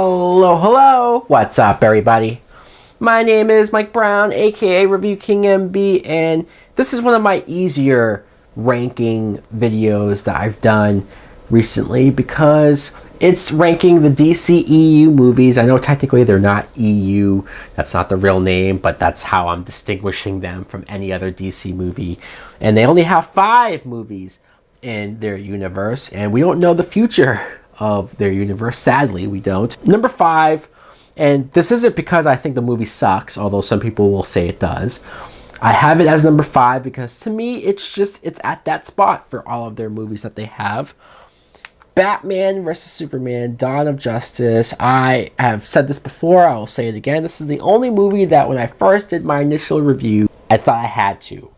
Hello. What's up, everybody? My name is Mike Brown, aka ReviewKingMB, and this is one of my easier ranking videos that I've done recently because it's ranking the DCEU movies. I know technically they're not EU, that's not the real name, but that's how I'm distinguishing them from any other DC movie. And they only have 5 movies in their universe, and we don't know the future of their universe. Sadly, we don't. Number 5, and this isn't because I think the movie sucks, although some people will say it does. I have it as number 5 because to me, it's at that spot for all of their movies that they have. Batman vs. Superman, Dawn of Justice. I have said this before, I will say it again. This is the only movie that when I first did my initial review, I thought I had to.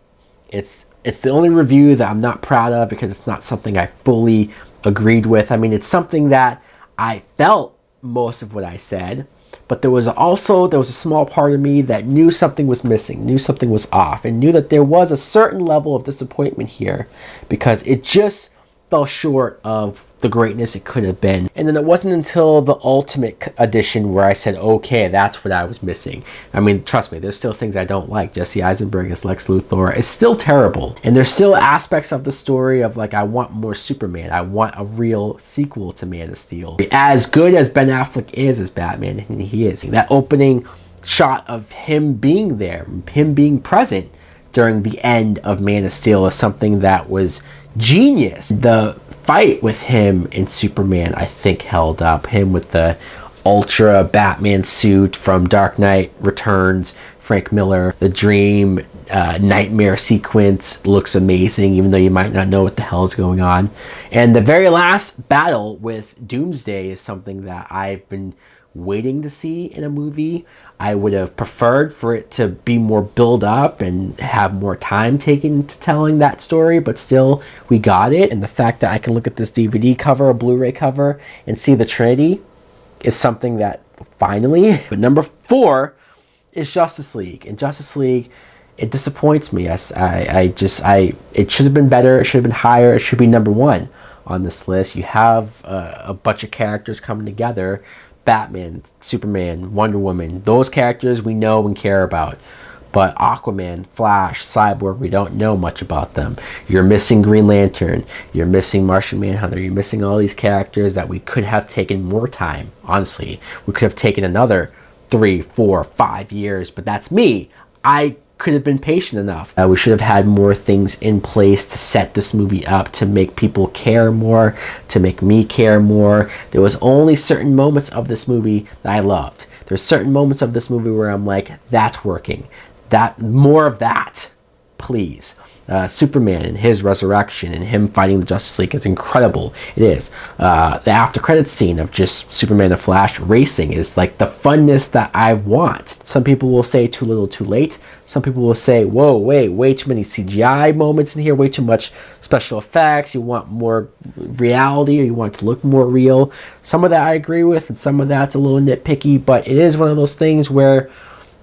It's the only review that I'm not proud of because it's not something I fully agreed with. I mean, it's something that I felt most of what I said, but there was a small part of me that knew something was missing, knew something was off, and knew that there was a certain level of disappointment here because it just fell short of the greatness it could have been. And then it wasn't until the Ultimate Edition where I said, okay, that's what I was missing. I mean, trust me, there's still things I don't like. Jesse Eisenberg as Lex Luthor is still terrible. And there's still aspects of the story of like, I want more Superman. I want a real sequel to Man of Steel. As good as Ben Affleck is as Batman, and he is, that opening shot of him being there, him being present during the end of Man of Steel is something that was genius. The fight with him in Superman, I think, held up. Him with the Ultra Batman suit from Dark Knight Returns, Frank Miller, the dream nightmare sequence looks amazing, even though you might not know what the hell is going on. And the very last battle with Doomsday is something that I've been waiting to see in a movie. I would have preferred for it to be more build up and have more time taken to telling that story, but still we got it. And the fact that I can look at this DVD cover, a Blu-ray cover, and see the Trinity is something that finally. But number 4 is Justice League, and Justice League, it disappoints me. It should have been better. It should have been higher. It should be number 1 on this list. You have a bunch of characters coming together. Batman, Superman, Wonder Woman, those characters we know and care about. But Aquaman, Flash, Cyborg, we don't know much about them. You're missing Green Lantern. You're missing Martian Manhunter. You're missing all these characters that we could have taken more time, honestly. We could have taken another 3, 4, 5 years, but that's me. I could have been patient enough. We should have had more things in place to set this movie up, to make people care more, to make me care more. There was only certain moments of this movie that I loved. There's certain moments of this movie where I'm like, that's working. More of that, please. Superman and his resurrection and him fighting the Justice League is incredible. It is. The after credits scene of just Superman and Flash racing is like the funness that I want. Some people will say too little too late. Some people will say, whoa, wait, way too many CGI moments in here, way too much special effects. You want more reality, or you want it to look more real. Some of that I agree with, and some of that's a little nitpicky, but it is one of those things where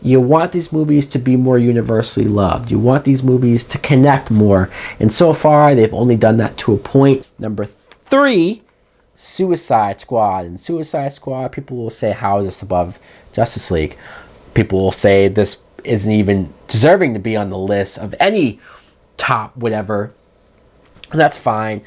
you want these movies to be more universally loved. You want these movies to connect more. And so far, they've only done that to a point. Number 3, Suicide Squad. And Suicide Squad, people will say, how is this above Justice League? People will say this isn't even deserving to be on the list of any top whatever. And that's fine.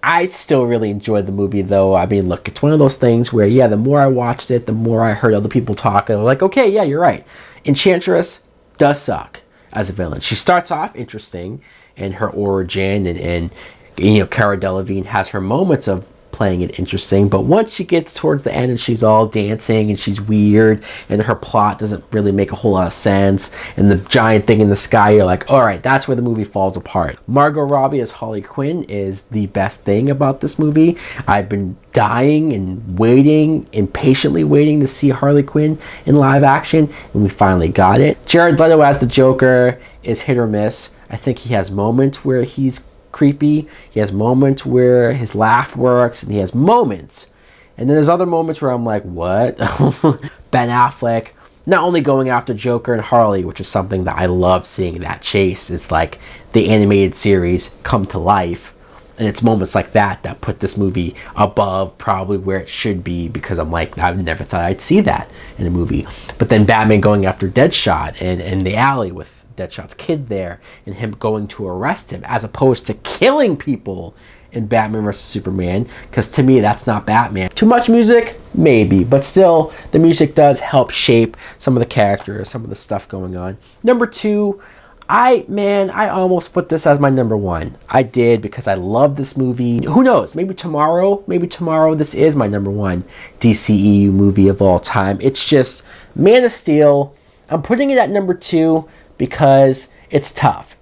I still really enjoyed the movie, though. I mean, look, it's one of those things where, yeah, the more I watched it, the more I heard other people talk. And I'm like, okay, yeah, you're right. Enchantress does suck as a villain. She starts off interesting in her origin, and you know, Cara Delevingne has her moments of playing it interesting, but once she gets towards the end and she's all dancing and she's weird and her plot doesn't really make a whole lot of sense, and the giant thing in the sky, you're like, all right, that's where the movie falls apart. Margot Robbie as Harley Quinn is the best thing about this movie. I've been dying and waiting, impatiently waiting to see Harley Quinn in live action, and we finally got it. Jared Leto as the Joker is hit or miss. I think he has moments where he's creepy, he has moments where his laugh works, and he has moments, and then there's other moments where I'm like, what? Ben Affleck not only going after Joker and Harley, which is something that I love seeing, that chase is like the animated series come to life, And it's moments like that that put this movie above probably where it should be, because I'm like, I never thought I'd see that in a movie. But then Batman going after Deadshot and in the alley with Deadshot's kid there, and him going to arrest him as opposed to killing people in Batman vs. Superman, because to me that's not Batman. Too much music? Maybe, but still the music does help shape some of the characters, some of the stuff going on. Number 2, I almost put this as my number 1. I did, because I love this movie. Who knows, maybe tomorrow this is my number 1 DCEU movie of all time. It's just Man of Steel. I'm putting it at number 2 because it's tough.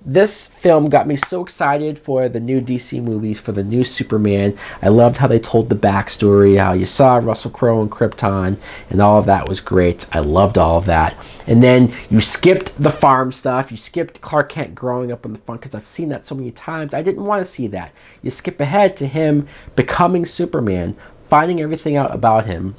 This film got me so excited for the new DC movies, for the new Superman. I loved how they told the backstory, how you saw Russell Crowe and Krypton, and all of that was great. I loved all of that. And then you skipped the farm stuff. You skipped Clark Kent growing up on the farm, because I've seen that so many times. I didn't want to see that. You skip ahead to him becoming Superman, finding everything out about him.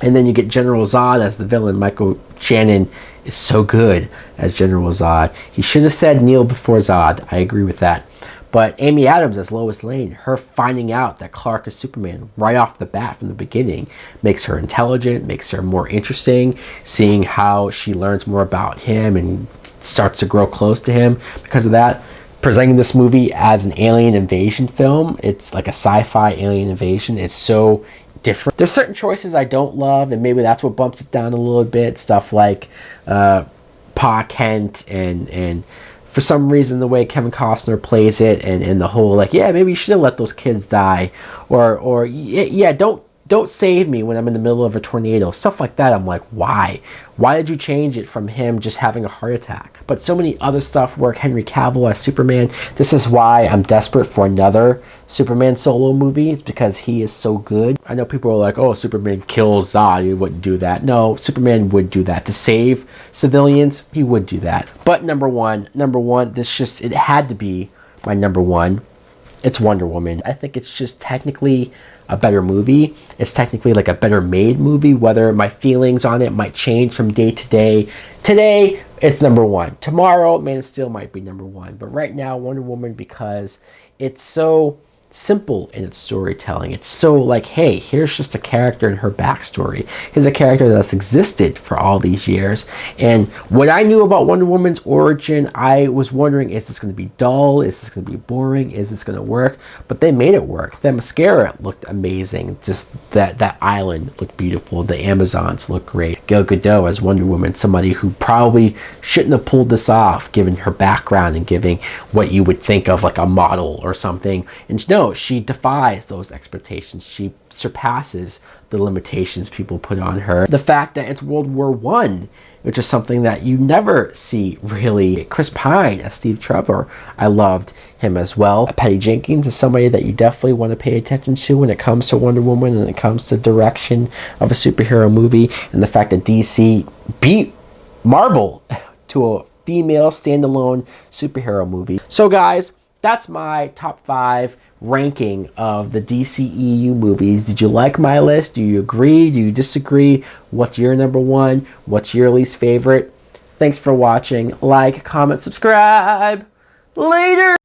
And then you get General Zod as the villain. Michael Shannon is so good as General Zod. He should have said Neil before Zod. I agree with that. But Amy Adams as Lois Lane, her finding out that Clark is Superman right off the bat from the beginning, makes her intelligent, makes her more interesting, seeing how she learns more about him and starts to grow close to him because of that. Presenting this movie as an alien invasion film, it's like a sci-fi alien invasion. It's so different. There's certain choices I don't love, and maybe that's what bumps it down a little bit. Stuff like Pa Kent, and for some reason the way Kevin Costner plays it, and the whole like, yeah, maybe you should have let those kids die, or yeah, don't save me when I'm in the middle of a tornado. Stuff like that. I'm like, why did you change it from him just having a heart attack? But so many other stuff work. Henry Cavill as Superman. This is why I'm desperate for another Superman solo movie. It's because he is so good. I know people are like, oh, Superman kills Zod. He wouldn't do that. No, Superman would do that. To save civilians, he would do that. But number one, it had to be my number 1. It's Wonder Woman. I think it's just technically a better movie. It's technically like a better made movie, whether my feelings on it might change from day to day. Today, it's number 1. Tomorrow, Man of Steel might be number 1. But right now, Wonder Woman, because it's so simple in its storytelling. It's so like, hey, here's just a character and her backstory. Here's a character that's existed for all these years. And what I knew about Wonder Woman's origin, I was wondering, is this going to be dull? Is this going to be boring? Is this going to work? But they made it work. The mascara looked amazing. Just that island looked beautiful. The Amazons looked great. Gal Gadot as Wonder Woman, somebody who probably shouldn't have pulled this off, given her background and giving what you would think of like a model or something. And no, she defies those expectations. She surpasses the limitations people put on her. The fact that it's World War I, which is something that you never see really. Chris Pine as Steve Trevor, I loved him as well. Patty Jenkins is somebody that you definitely want to pay attention to when it comes to Wonder Woman and it comes to direction of a superhero movie. And the fact that DC beat Marvel to a female standalone superhero movie. So guys, that's my top 5 ranking of the DCEU movies. Did you like my list? Do you agree? Do you disagree? What's your number 1? What's your least favorite? Thanks for watching. Like, comment, subscribe. Later!